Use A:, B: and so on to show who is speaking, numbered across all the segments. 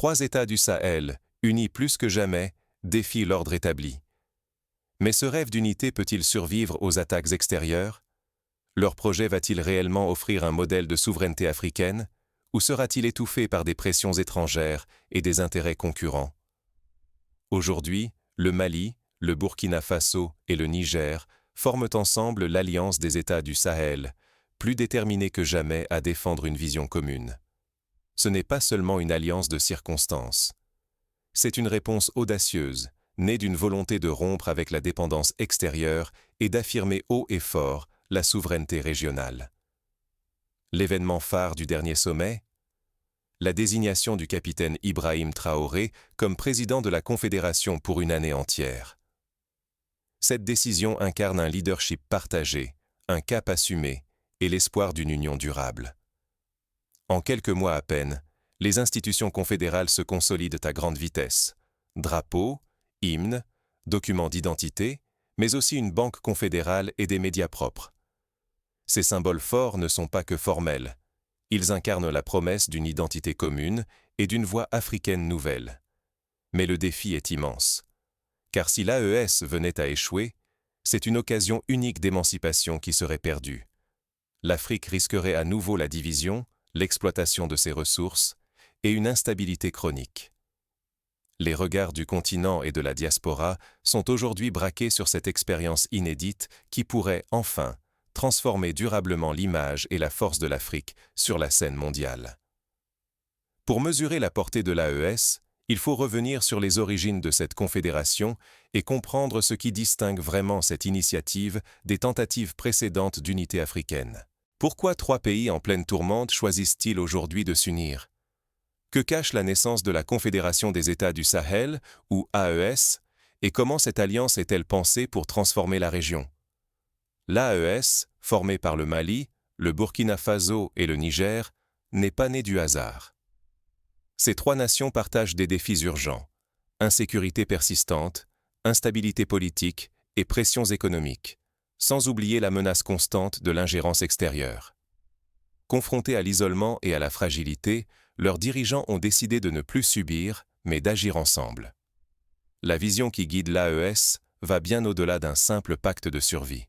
A: 3 États du Sahel, unis plus que jamais, défient l'ordre établi. Mais ce rêve d'unité peut-il survivre aux attaques extérieures? Leur projet va-t-il réellement offrir un modèle de souveraineté africaine, ou sera-t-il étouffé par des pressions étrangères et des intérêts concurrents? Aujourd'hui, le Mali, le Burkina Faso et le Niger forment ensemble l'Alliance des États du Sahel, plus déterminés que jamais à défendre une vision commune. Ce n'est pas seulement une alliance de circonstances. C'est une réponse audacieuse, née d'une volonté de rompre avec la dépendance extérieure et d'affirmer haut et fort la souveraineté régionale. L'événement phare du dernier sommet? La désignation du capitaine Ibrahim Traoré comme président de la Confédération pour une année entière. Cette décision incarne un leadership partagé, un cap assumé et l'espoir d'une union durable. En quelques mois à peine, les institutions confédérales se consolident à grande vitesse. Drapeaux, hymnes, documents d'identité, mais aussi une banque confédérale et des médias propres. Ces symboles forts ne sont pas que formels. Ils incarnent la promesse d'une identité commune et d'une voix africaine nouvelle. Mais le défi est immense. Car si l'AES venait à échouer, c'est une occasion unique d'émancipation qui serait perdue. L'Afrique risquerait à nouveau la division, l'exploitation de ses ressources et une instabilité chronique. Les regards du continent et de la diaspora sont aujourd'hui braqués sur cette expérience inédite qui pourrait, enfin, transformer durablement l'image et la force de l'Afrique sur la scène mondiale. Pour mesurer la portée de l'AES, il faut revenir sur les origines de cette confédération et comprendre ce qui distingue vraiment cette initiative des tentatives précédentes d'unité africaine. Pourquoi 3 pays en pleine tourmente choisissent-ils aujourd'hui de s'unir? Que cache la naissance de la Confédération des États du Sahel, ou AES, et comment cette alliance est-elle pensée pour transformer la région? L'AES, formée par le Mali, le Burkina Faso et le Niger, n'est pas née du hasard. Ces 3 nations partagent des défis urgents: insécurité persistante, instabilité politique et pressions économiques, sans oublier la menace constante de l'ingérence extérieure. Confrontés à l'isolement et à la fragilité, leurs dirigeants ont décidé de ne plus subir, mais d'agir ensemble. La vision qui guide l'AES va bien au-delà d'un simple pacte de survie.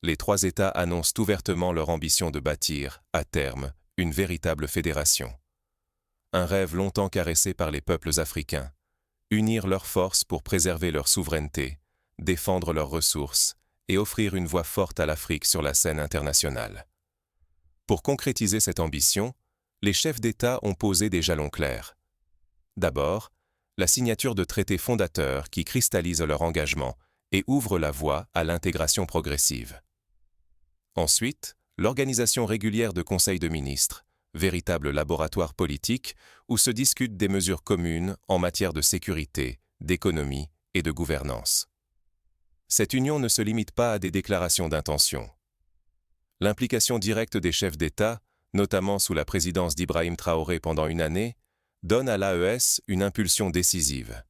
A: Les 3 États annoncent ouvertement leur ambition de bâtir, à terme, une véritable fédération. Un rêve longtemps caressé par les peuples africains. Unir leurs forces pour préserver leur souveraineté, défendre leurs ressources et offrir une voix forte à l'Afrique sur la scène internationale. Pour concrétiser cette ambition, les chefs d'État ont posé des jalons clairs. D'abord, la signature de traités fondateurs qui cristallisent leur engagement et ouvrent la voie à l'intégration progressive. Ensuite, l'organisation régulière de conseils de ministres, véritable laboratoire politique où se discutent des mesures communes en matière de sécurité, d'économie et de gouvernance. Cette union ne se limite pas à des déclarations d'intention. L'implication directe des chefs d'État, notamment sous la présidence d'Ibrahim Traoré pendant une année, donne à l'AES une impulsion décisive.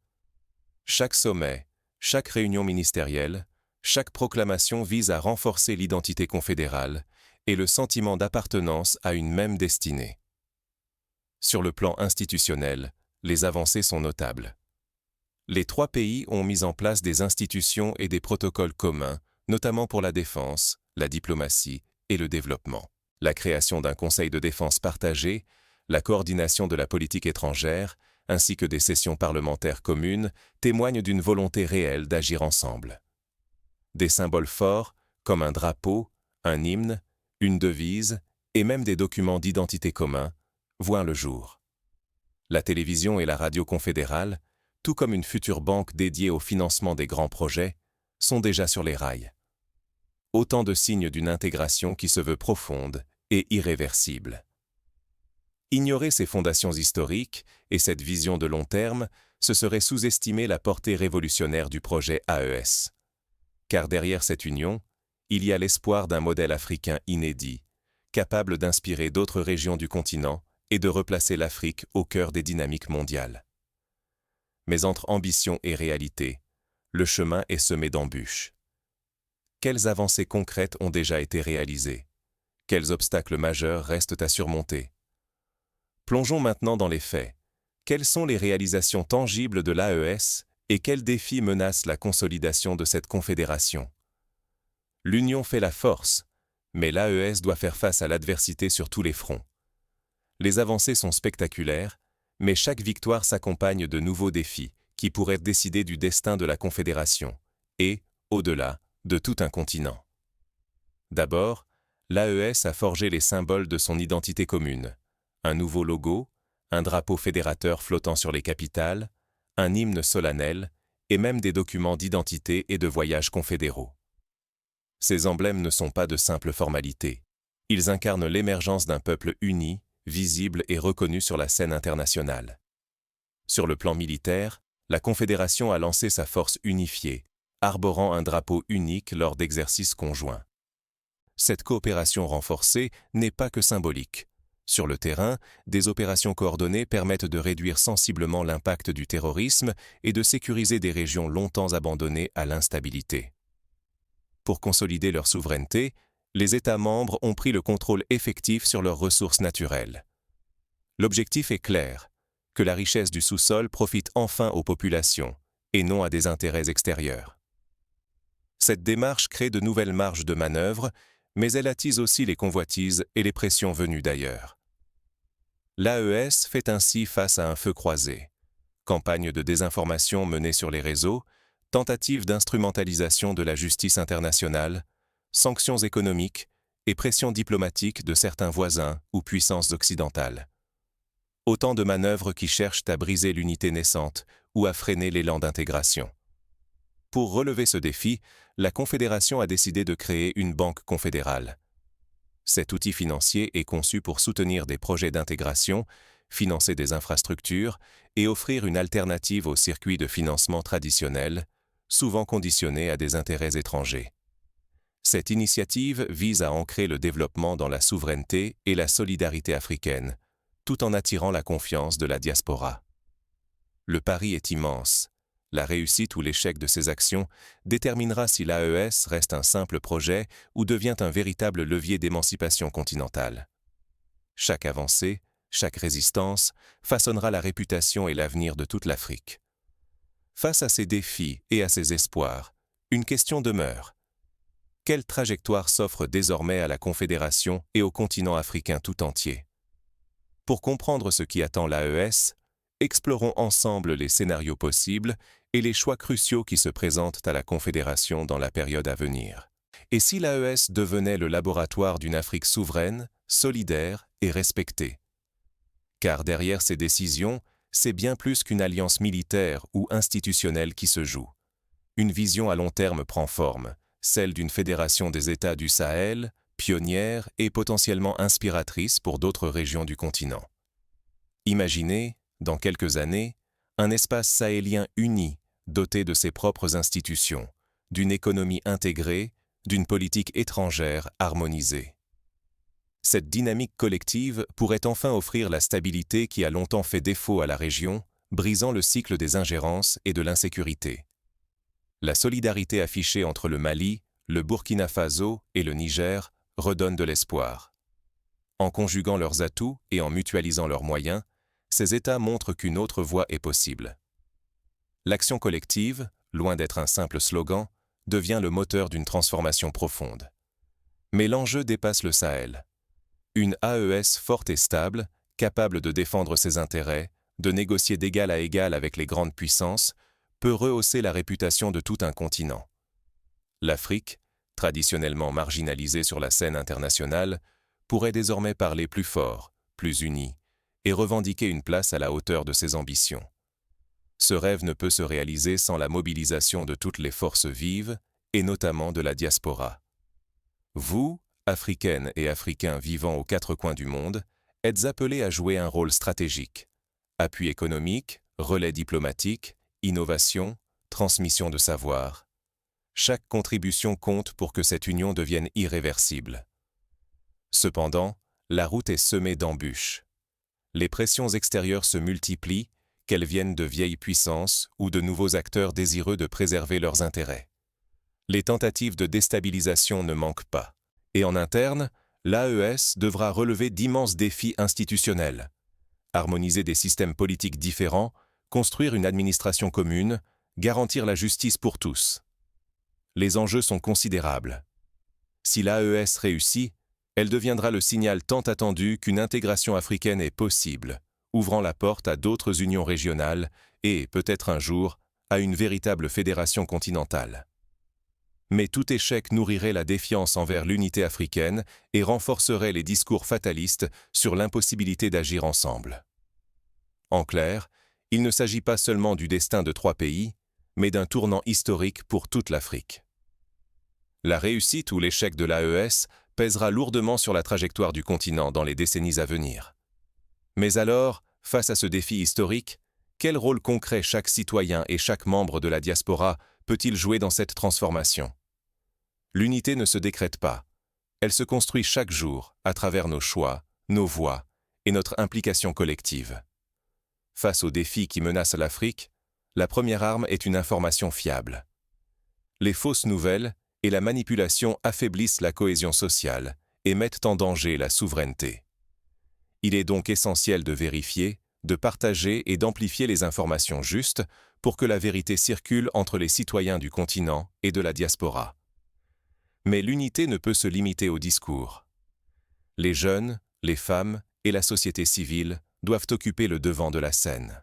A: Chaque sommet, chaque réunion ministérielle, chaque proclamation vise à renforcer l'identité confédérale et le sentiment d'appartenance à une même destinée. Sur le plan institutionnel, les avancées sont notables. Les 3 pays ont mis en place des institutions et des protocoles communs, notamment pour la défense, la diplomatie et le développement. La création d'un conseil de défense partagé, la coordination de la politique étrangère, ainsi que des sessions parlementaires communes, témoignent d'une volonté réelle d'agir ensemble. Des symboles forts, comme un drapeau, un hymne, une devise et même des documents d'identité communs, voient le jour. La télévision et la radio confédérale, tout comme une future banque dédiée au financement des grands projets, sont déjà sur les rails. Autant de signes d'une intégration qui se veut profonde et irréversible. Ignorer ces fondations historiques et cette vision de long terme, ce serait sous-estimer la portée révolutionnaire du projet AES. Car derrière cette union, il y a l'espoir d'un modèle africain inédit, capable d'inspirer d'autres régions du continent et de replacer l'Afrique au cœur des dynamiques mondiales. Mais entre ambition et réalité, le chemin est semé d'embûches. Quelles avancées concrètes ont déjà été réalisées? Quels obstacles majeurs restent à surmonter? Plongeons maintenant dans les faits, Quelles sont les réalisations tangibles de l'AES et quels défis menacent la consolidation de cette confédération? L'union fait la force, mais l'AES doit faire face à l'adversité sur tous les fronts. Les avancées sont spectaculaires, mais chaque victoire s'accompagne de nouveaux défis qui pourraient décider du destin de la confédération et, au-delà, de tout un continent. D'abord, l'AES a forgé les symboles de son identité commune. Un nouveau logo, un drapeau fédérateur flottant sur les capitales, un hymne solennel et même des documents d'identité et de voyage confédéraux. Ces emblèmes ne sont pas de simples formalités. Ils incarnent l'émergence d'un peuple uni, visible et reconnu sur la scène internationale. Sur le plan militaire, la Confédération a lancé sa force unifiée, arborant un drapeau unique lors d'exercices conjoints. Cette coopération renforcée n'est pas que symbolique. Sur le terrain, des opérations coordonnées permettent de réduire sensiblement l'impact du terrorisme et de sécuriser des régions longtemps abandonnées à l'instabilité. Pour consolider leur souveraineté, les États membres ont pris le contrôle effectif sur leurs ressources naturelles. L'objectif est clair, que la richesse du sous-sol profite enfin aux populations, et non à des intérêts extérieurs. Cette démarche crée de nouvelles marges de manœuvre, mais elle attise aussi les convoitises et les pressions venues d'ailleurs. L'AES fait ainsi face à un feu croisé. Campagne de désinformation menée sur les réseaux, tentative d'instrumentalisation de la justice internationale, sanctions économiques et pression diplomatique de certains voisins ou puissances occidentales. Autant de manœuvres qui cherchent à briser l'unité naissante ou à freiner l'élan d'intégration. Pour relever ce défi, la Confédération a décidé de créer une banque confédérale. Cet outil financier est conçu pour soutenir des projets d'intégration, financer des infrastructures et offrir une alternative aux circuits de financement traditionnels, souvent conditionnés à des intérêts étrangers. Cette initiative vise à ancrer le développement dans la souveraineté et la solidarité africaine, tout en attirant la confiance de la diaspora. Le pari est immense. La réussite ou l'échec de ces actions déterminera si l'AES reste un simple projet ou devient un véritable levier d'émancipation continentale. Chaque avancée, chaque résistance façonnera la réputation et l'avenir de toute l'Afrique. Face à ces défis et à ces espoirs, une question demeure. Quelle trajectoire s'offre désormais à la Confédération et au continent africain tout entier? Pour comprendre ce qui attend l'AES, explorons ensemble les scénarios possibles et les choix cruciaux qui se présentent à la Confédération dans la période à venir. Et si l'AES devenait le laboratoire d'une Afrique souveraine, solidaire et respectée? Car derrière ces décisions, c'est bien plus qu'une alliance militaire ou institutionnelle qui se joue. Une vision à long terme prend forme, celle d'une fédération des États du Sahel, pionnière et potentiellement inspiratrice pour d'autres régions du continent. Imaginez, dans quelques années, un espace sahélien uni, doté de ses propres institutions, d'une économie intégrée, d'une politique étrangère harmonisée. Cette dynamique collective pourrait enfin offrir la stabilité qui a longtemps fait défaut à la région, brisant le cycle des ingérences et de l'insécurité. La solidarité affichée entre le Mali, le Burkina Faso et le Niger redonne de l'espoir. En conjuguant leurs atouts et en mutualisant leurs moyens, ces États montrent qu'une autre voie est possible. L'action collective, loin d'être un simple slogan, devient le moteur d'une transformation profonde. Mais l'enjeu dépasse le Sahel. Une AES forte et stable, capable de défendre ses intérêts, de négocier d'égal à égal avec les grandes puissances, peut rehausser la réputation de tout un continent. L'Afrique, traditionnellement marginalisée sur la scène internationale, pourrait désormais parler plus fort, plus uni, et revendiquer une place à la hauteur de ses ambitions. Ce rêve ne peut se réaliser sans la mobilisation de toutes les forces vives, et notamment de la diaspora. Vous, Africaines et Africains vivant aux quatre coins du monde, êtes appelés à jouer un rôle stratégique. Appui économique, relais diplomatique, innovation, transmission de savoir. Chaque contribution compte pour que cette union devienne irréversible. Cependant, la route est semée d'embûches. Les pressions extérieures se multiplient, qu'elles viennent de vieilles puissances ou de nouveaux acteurs désireux de préserver leurs intérêts. Les tentatives de déstabilisation ne manquent pas. Et en interne, l'AES devra relever d'immenses défis institutionnels. harmoniser des systèmes politiques différents, construire une administration commune, garantir la justice pour tous. Les enjeux sont considérables. Si l'AES réussit, elle deviendra le signal tant attendu qu'une intégration africaine est possible, ouvrant la porte à d'autres unions régionales et, peut-être un jour, à une véritable fédération continentale. Mais tout échec nourrirait la défiance envers l'unité africaine et renforcerait les discours fatalistes sur l'impossibilité d'agir ensemble. En clair, il ne s'agit pas seulement du destin de 3 pays, mais d'un tournant historique pour toute l'Afrique. La réussite ou l'échec de l'AES pèsera lourdement sur la trajectoire du continent dans les décennies à venir. Mais alors, face à ce défi historique, quel rôle concret chaque citoyen et chaque membre de la diaspora peut-il jouer dans cette transformation? L'unité ne se décrète pas. Elle se construit chaque jour à travers nos choix, nos voix et notre implication collective. Face aux défis qui menacent l'Afrique, la première arme est une information fiable. Les fausses nouvelles et la manipulation affaiblissent la cohésion sociale et mettent en danger la souveraineté. Il est donc essentiel de vérifier, de partager et d'amplifier les informations justes pour que la vérité circule entre les citoyens du continent et de la diaspora. Mais l'unité ne peut se limiter au discours. Les jeunes, les femmes et la société civile doivent occuper le devant de la scène.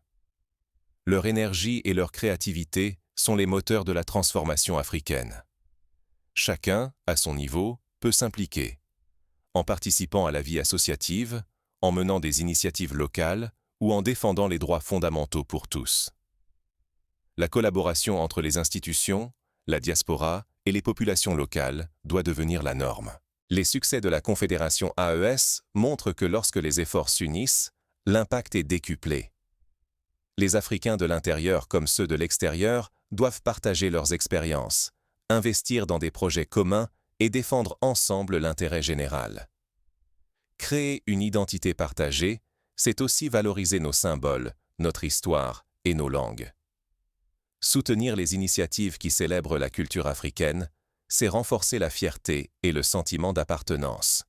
A: Leur énergie et leur créativité sont les moteurs de la transformation africaine. Chacun, à son niveau, peut s'impliquer, en participant à la vie associative, en menant des initiatives locales ou en défendant les droits fondamentaux pour tous. La collaboration entre les institutions, la diaspora et les populations locales doit devenir la norme. Les succès de la Confédération AES montrent que lorsque les efforts s'unissent, l'impact est décuplé. Les Africains de l'intérieur comme ceux de l'extérieur doivent partager leurs expériences, investir dans des projets communs et défendre ensemble l'intérêt général. Créer une identité partagée, c'est aussi valoriser nos symboles, notre histoire et nos langues. Soutenir les initiatives qui célèbrent la culture africaine, c'est renforcer la fierté et le sentiment d'appartenance.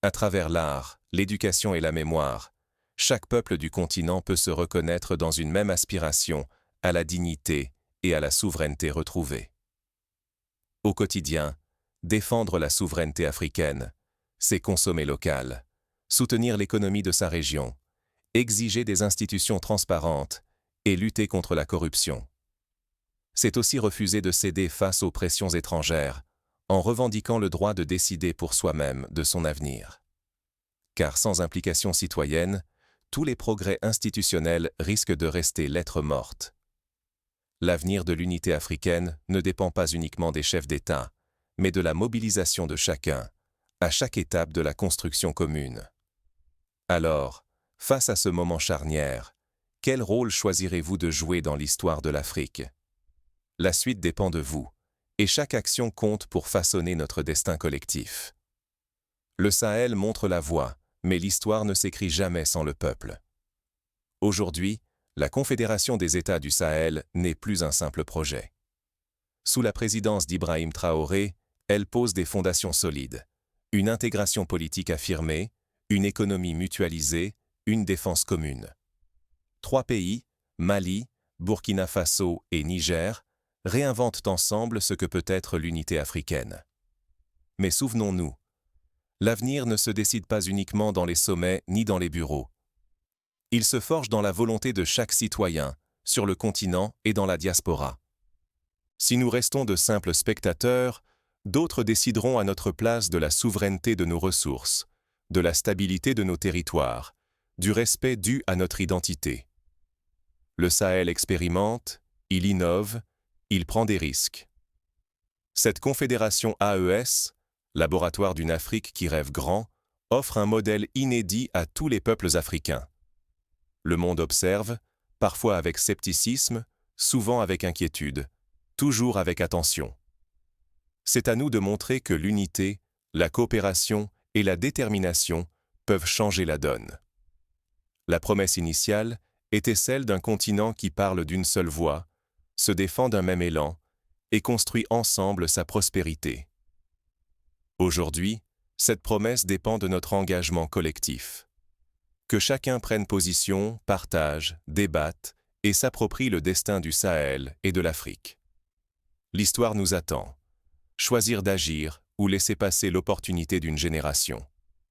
A: À travers l'art, l'éducation et la mémoire, chaque peuple du continent peut se reconnaître dans une même aspiration à la dignité et à la souveraineté retrouvée. Au quotidien, défendre la souveraineté africaine, c'est consommer local, soutenir l'économie de sa région, exiger des institutions transparentes et lutter contre la corruption. C'est aussi refuser de céder face aux pressions étrangères, en revendiquant le droit de décider pour soi-même de son avenir. Car sans implication citoyenne, tous les progrès institutionnels risquent de rester lettre morte. L'avenir de l'unité africaine ne dépend pas uniquement des chefs d'État, mais de la mobilisation de chacun, à chaque étape de la construction commune. Alors, face à ce moment charnière, quel rôle choisirez-vous de jouer dans l'histoire de l'Afrique? La suite dépend de vous, et chaque action compte pour façonner notre destin collectif. Le Sahel montre la voie, mais l'histoire ne s'écrit jamais sans le peuple. Aujourd'hui, la Confédération des États du Sahel n'est plus un simple projet. Sous la présidence d'Ibrahim Traoré, elle pose des fondations solides, une intégration politique affirmée, une économie mutualisée, une défense commune. 3 pays, Mali, Burkina Faso et Niger, réinventent ensemble ce que peut être l'unité africaine. Mais souvenons-nous, l'avenir ne se décide pas uniquement dans les sommets ni dans les bureaux. Il se forge dans la volonté de chaque citoyen, sur le continent et dans la diaspora. Si nous restons de simples spectateurs, d'autres décideront à notre place de la souveraineté de nos ressources, de la stabilité de nos territoires, du respect dû à notre identité. Le Sahel expérimente, il innove, il prend des risques. Cette confédération AES, laboratoire d'une Afrique qui rêve grand, offre un modèle inédit à tous les peuples africains. Le monde observe, parfois avec scepticisme, souvent avec inquiétude, toujours avec attention. C'est à nous de montrer que l'unité, la coopération et la détermination peuvent changer la donne. La promesse initiale était celle d'un continent qui parle d'une seule voix, se défend d'un même élan et construit ensemble sa prospérité. Aujourd'hui, cette promesse dépend de notre engagement collectif. Que chacun prenne position, partage, débatte et s'approprie le destin du Sahel et de l'Afrique. L'histoire nous attend. Choisir d'agir ou laisser passer l'opportunité d'une génération.